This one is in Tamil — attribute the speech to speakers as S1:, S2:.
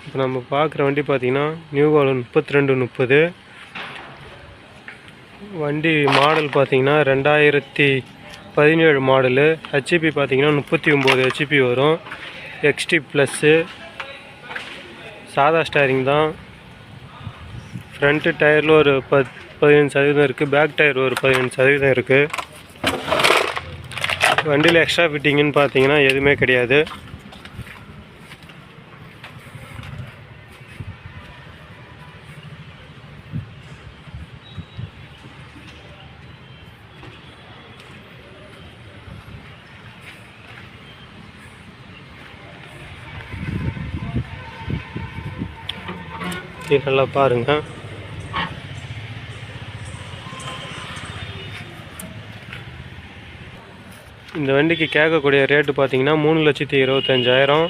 S1: இப்போ நம்ம பார்க்குற வண்டி பார்த்திங்கன்னா நியூ வால்வ் 3230. வண்டி மாடல் பார்த்திங்கன்னா 2017 மாடலு. ஹெச்பி பார்த்திங்கன்னா 39 ஹெச்பி வரும். XT plus. சாதா ஸ்டேரிங் தான். ஃப்ரண்ட்டு டயரில் ஒரு 15% இருக்குது. பேக் டயர் ஒரு 15% இருக்குது. வண்டியில் எக்ஸ்ட்ரா ஃபிட்டிங்குன்னு பார்த்தீங்கன்னா எதுவுமே கிடையாது. நல்லா பாருங்கள். இந்த வண்டிக்கு கேட்கக்கூடிய ரேட்டு பார்த்தீங்கன்னா 3,25,000.